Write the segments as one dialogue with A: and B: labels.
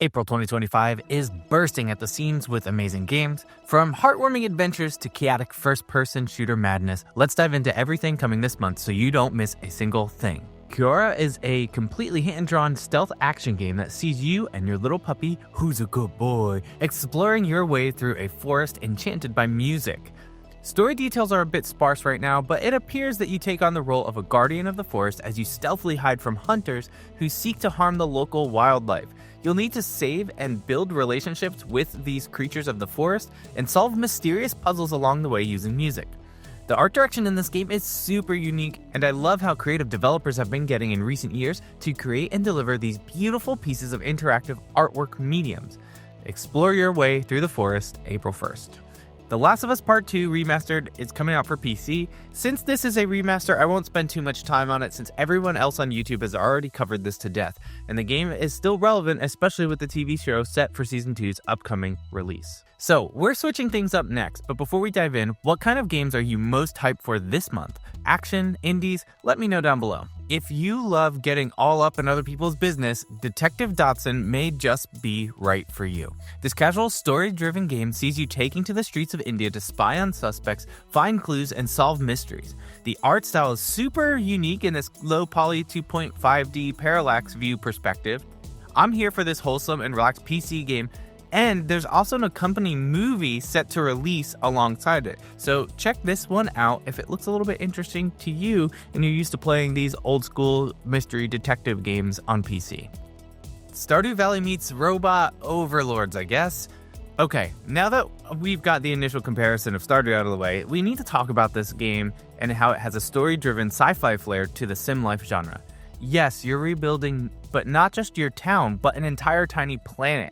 A: April 2025 is bursting at the seams with amazing games. From heartwarming adventures to chaotic first-person shooter madness, let's dive into everything coming this month so you don't miss a single thing. Koira is a completely hand-drawn stealth action game that sees you and your little puppy, who's a good boy, exploring your way through a forest enchanted by music. Story details are a bit sparse right now, but it appears that you take on the role of a guardian of the forest as you stealthily hide from hunters who seek to harm the local wildlife. You'll need to save and build relationships with these creatures of the forest and solve mysterious puzzles along the way using music. The art direction in this game is super unique, and I love how creative developers have been getting in recent years to create and deliver these beautiful pieces of interactive artwork mediums. Explore your way through the forest April 1st. The Last of Us Part 2 Remastered is coming out for PC. Since this is a remaster, I won't spend too much time on it since everyone else on YouTube has already covered this to death, and the game is still relevant, especially with the TV show set for Season 2's upcoming release. So, we're switching things up next, but before we dive in, what kind of games are you most hyped for this month? Action, indies? Let me know down below. If you love getting all up in other people's business, Detective Dotson may just be right for you. This casual, story-driven game sees you taking to the streets of India to spy on suspects, find clues, and solve mysteries. The art style is super unique in this low-poly 2.5D parallax view perspective. I'm here for this wholesome and relaxed PC game, and there's also an accompanying movie set to release alongside it. So check this one out if it looks a little bit interesting to you and you're used to playing these old school mystery detective games on PC. Stardew Valley meets robot overlords, I guess. Okay, now that we've got the initial comparison of Stardew out of the way, we need to talk about this game and how it has a story-driven sci-fi flair to the sim life genre. Yes, you're rebuilding, but not just your town, but an entire tiny planet.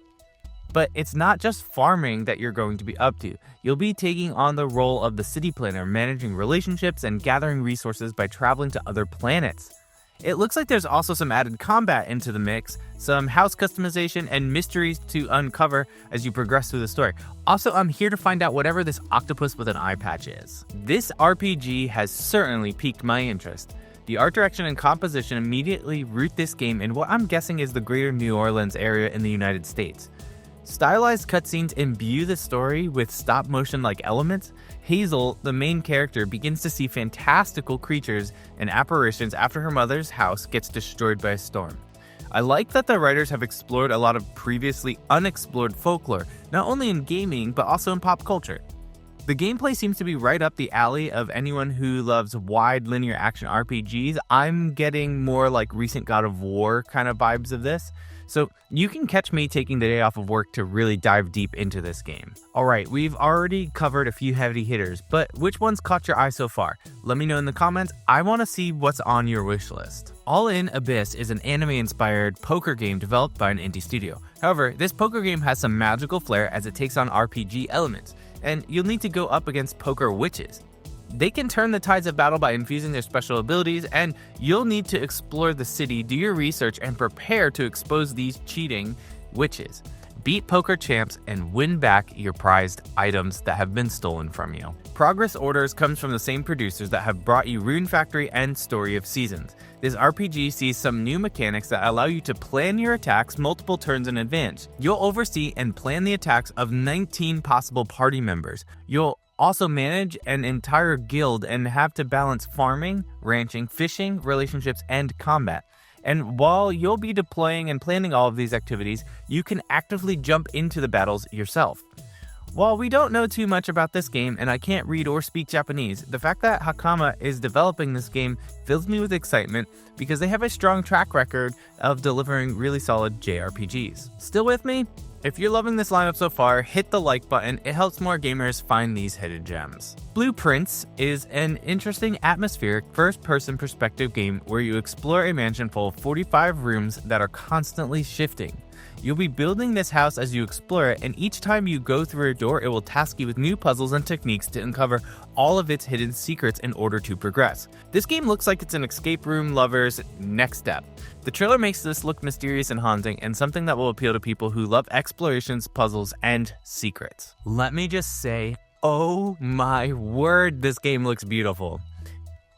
A: But it's not just farming that you're going to be up to. You'll be taking on the role of the city planner, managing relationships and gathering resources by traveling to other planets. It looks like there's also some added combat into the mix, some house customization, and mysteries to uncover as you progress through the story. Also, I'm here to find out whatever this octopus with an eye patch is. This RPG has certainly piqued my interest. The art direction and composition immediately root this game in what I'm guessing is the greater New Orleans area in the United States. Stylized cutscenes imbue the story with stop-motion-like elements. Hazel, the main character, begins to see fantastical creatures and apparitions after her mother's house gets destroyed by a storm. I like that the writers have explored a lot of previously unexplored folklore, not only in gaming, but also in pop culture. The gameplay seems to be right up the alley of anyone who loves wide linear action RPGs. I'm getting more like recent God of War kind of vibes of this. So you can catch me taking the day off of work to really dive deep into this game. Alright, we've already covered a few heavy hitters, but which ones caught your eye so far? Let me know in the comments. I want to see what's on your wish list. All In Abyss is an anime-inspired poker game developed by an indie studio. However, this poker game has some magical flair as it takes on RPG elements, and you'll need to go up against poker witches. They can turn the tides of battle by infusing their special abilities, and you'll need to explore the city, do your research, and prepare to expose these cheating witches. Beat poker champs and win back your prized items that have been stolen from you. Progress Orders comes from the same producers that have brought you Rune Factory and Story of Seasons. This RPG sees some new mechanics that allow you to plan your attacks multiple turns in advance. You'll oversee and plan the attacks of 19 possible party members. You'll also manage an entire guild and have to balance farming, ranching, fishing, relationships, and combat. And while you'll be deploying and planning all of these activities, you can actively jump into the battles yourself. While we don't know too much about this game and I can't read or speak Japanese, the fact that Hakama is developing this game fills me with excitement because they have a strong track record of delivering really solid JRPGs. Still with me? If you're loving this lineup so far, hit the like button. It helps more gamers find these hidden gems. Blueprints is an interesting atmospheric first-person perspective game where you explore a mansion full of 45 rooms that are constantly shifting. You'll be building this house as you explore it, and each time you go through a door, it will task you with new puzzles and techniques to uncover all of its hidden secrets in order to progress. This game looks like it's an escape room lover's next step. The trailer makes this look mysterious and haunting, and something that will appeal to people who love explorations, puzzles, and secrets. Let me just say, oh my word, this game looks beautiful.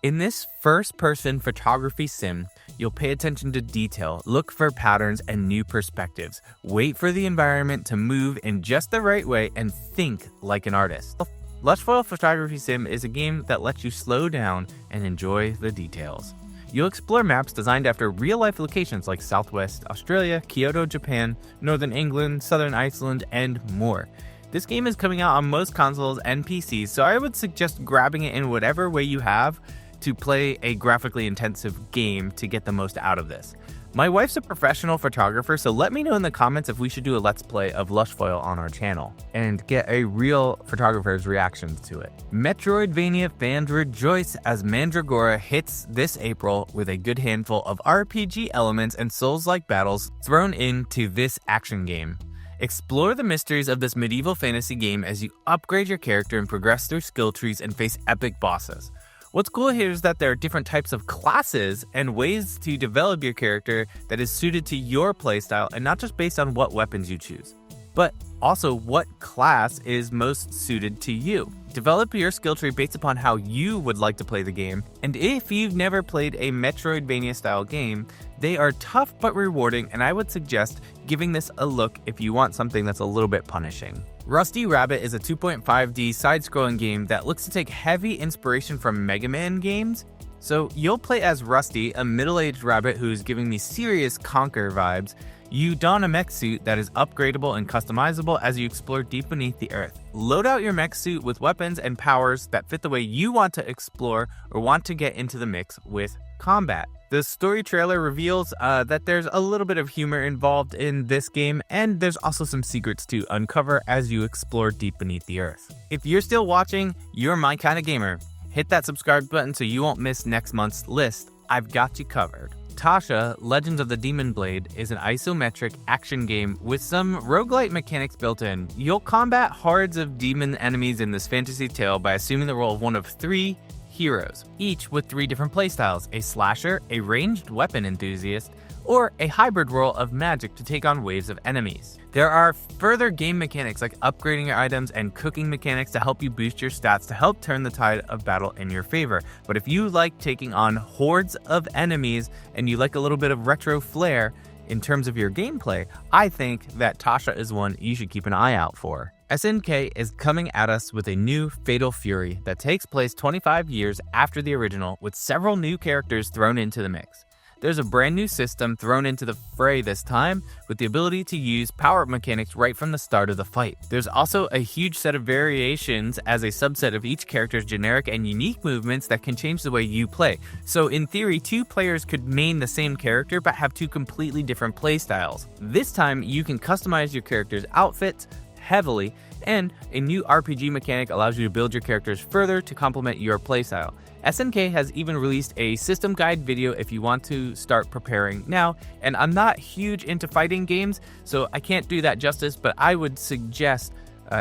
A: In this first-person photography sim, you'll pay attention to detail, look for patterns and new perspectives, wait for the environment to move in just the right way, and think like an artist. Lushfoil Photography Sim is a game that lets you slow down and enjoy the details. You'll explore maps designed after real-life locations like Southwest Australia, Kyoto, Japan, Northern England, Southern Iceland, and more. This game is coming out on most consoles and PCs, so I would suggest grabbing it in whatever way you have to play a graphically intensive game to get the most out of this. My wife's a professional photographer, so let me know in the comments if we should do a Let's Play of Lushfoil on our channel and get a real photographer's reactions to it. Metroidvania fans rejoice as Mandragora hits this April with a good handful of RPG elements and Souls-like battles thrown into this action game. Explore the mysteries of this medieval fantasy game as you upgrade your character and progress through skill trees and face epic bosses. What's cool here is that there are different types of classes and ways to develop your character that is suited to your playstyle and not just based on what weapons you choose, but also what class is most suited to you. Develop your skill tree based upon how you would like to play the game, and if you've never played a Metroidvania style game, they are tough but rewarding, and I would suggest giving this a look if you want something that's a little bit punishing. Rusty Rabbit is a 2.5D side-scrolling game that looks to take heavy inspiration from Mega Man games. So you'll play as Rusty, a middle-aged rabbit who's giving me serious Conquer vibes. You don a mech suit that is upgradable and customizable as you explore deep beneath the earth. Load out your mech suit with weapons and powers that fit the way you want to explore or want to get into the mix with combat. The story trailer reveals that there's a little bit of humor involved in this game, and there's also some secrets to uncover as you explore deep beneath the earth. If you're still watching, you're my kind of gamer. Hit that subscribe button so you won't miss next month's list. I've got you covered. Tasha, Legends of the Demon Blade, is an isometric action game with some roguelite mechanics built in. You'll combat hordes of demon enemies in this fantasy tale by assuming the role of one of 3 heroes, each with 3 different playstyles: a slasher, a ranged weapon enthusiast, or a hybrid role of magic to take on waves of enemies. There are further game mechanics like upgrading your items and cooking mechanics to help you boost your stats to help turn the tide of battle in your favor. But if you like taking on hordes of enemies and you like a little bit of retro flair in terms of your gameplay, I think that Tasha is one you should keep an eye out for. SNK is coming at us with a new Fatal Fury that takes place 25 years after the original, with several new characters thrown into the mix. There's a brand new system thrown into the fray this time, with the ability to use power-up mechanics right from the start of the fight. There's also a huge set of variations as a subset of each character's generic and unique movements that can change the way you play. So in theory, 2 players could main the same character but have 2 completely different playstyles. This time, you can customize your character's outfits heavily, and a new RPG mechanic allows you to build your characters further to complement your playstyle. SNK has even released a system guide video if you want to start preparing now, and I'm not huge into fighting games, so I can't do that justice, but I would suggest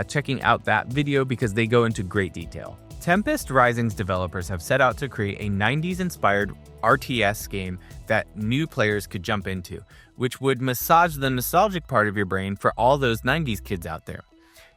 A: checking out that video because they go into great detail. Tempest Rising's developers have set out to create a 90s-inspired RTS game that new players could jump into, which would massage the nostalgic part of your brain for all those 90s kids out there.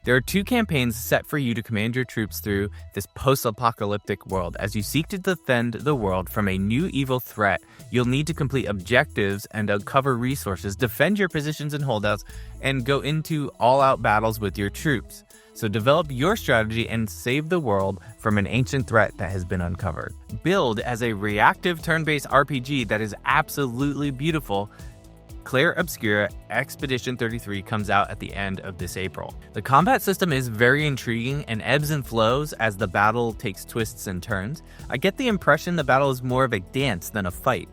A: There are 2 campaigns set for you to command your troops through this post-apocalyptic world. As you seek to defend the world from a new evil threat, you'll need to complete objectives and uncover resources, defend your positions and holdouts, and go into all-out battles with your troops. So develop your strategy and save the world from an ancient threat that has been uncovered. Build as a reactive turn-based RPG that is absolutely beautiful, Clair Obscur Expedition 33 comes out at the end of this April. The combat system is very intriguing and ebbs and flows as the battle takes twists and turns. I get the impression the battle is more of a dance than a fight,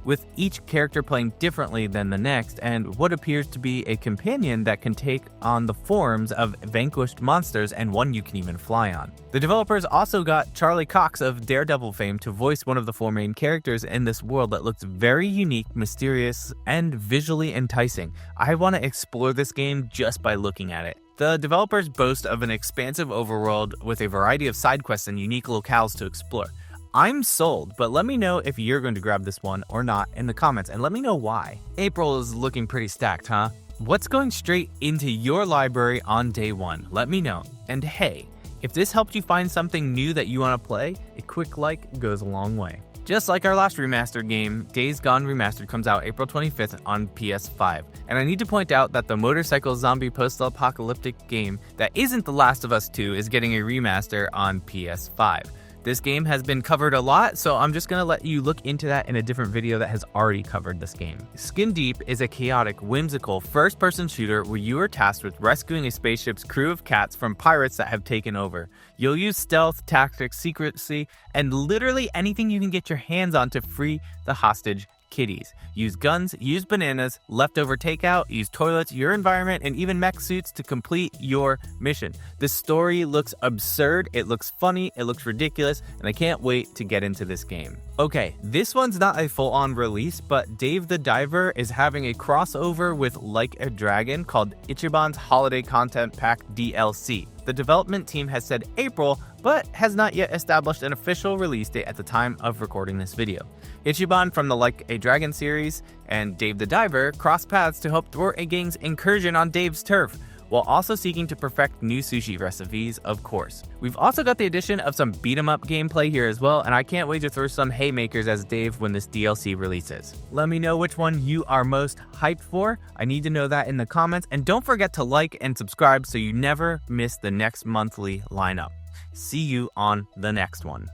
A: with each character playing differently than the next, and what appears to be a companion that can take on the forms of vanquished monsters and one you can even fly on. The developers also got Charlie Cox of Daredevil fame to voice one of the 4 main characters in this world that looks very unique, mysterious, and visually enticing. I want to explore this game just by looking at it. The developers boast of an expansive overworld with a variety of side quests and unique locales to explore. I'm sold, but let me know if you're going to grab this one or not in the comments, and let me know why. April is looking pretty stacked, huh? What's going straight into your library on day 1? Let me know. And hey, If this helped you find something new that you want to play, a quick like goes a long way. Just like our last remastered game, Days Gone Remastered comes out April 25th on PS5. And I need to point out that the motorcycle zombie post-apocalyptic game that isn't The Last of Us 2 is getting a remaster on PS5. This game has been covered a lot, so I'm just going to let you look into that in a different video that has already covered this game. Skin Deep is a chaotic, whimsical, first-person shooter where you are tasked with rescuing a spaceship's crew of cats from pirates that have taken over. You'll use stealth, tactics, secrecy, and literally anything you can get your hands on to free the hostage kitties. Use guns, use bananas, leftover takeout, use toilets, your environment, and even mech suits to complete your mission. The story looks absurd, it looks funny, it looks ridiculous, and I can't wait to get into this game. Okay, this one's not a full-on release, but Dave the Diver is having a crossover with Like a Dragon called Ichiban's Holiday Content Pack DLC. The development team has said April, but has not yet established an official release date at the time of recording this video. Ichiban from the Like a Dragon series and Dave the Diver cross paths to help thwart a gang's incursion on Dave's turf, while also seeking to perfect new sushi recipes, of course. We've also got the addition of some beat-em-up gameplay here as well, and I can't wait to throw some haymakers as Dave when this DLC releases. Let me know which one you are most hyped for. I need to know that in the comments, and don't forget to like and subscribe so you never miss the next monthly lineup. See you on the next one.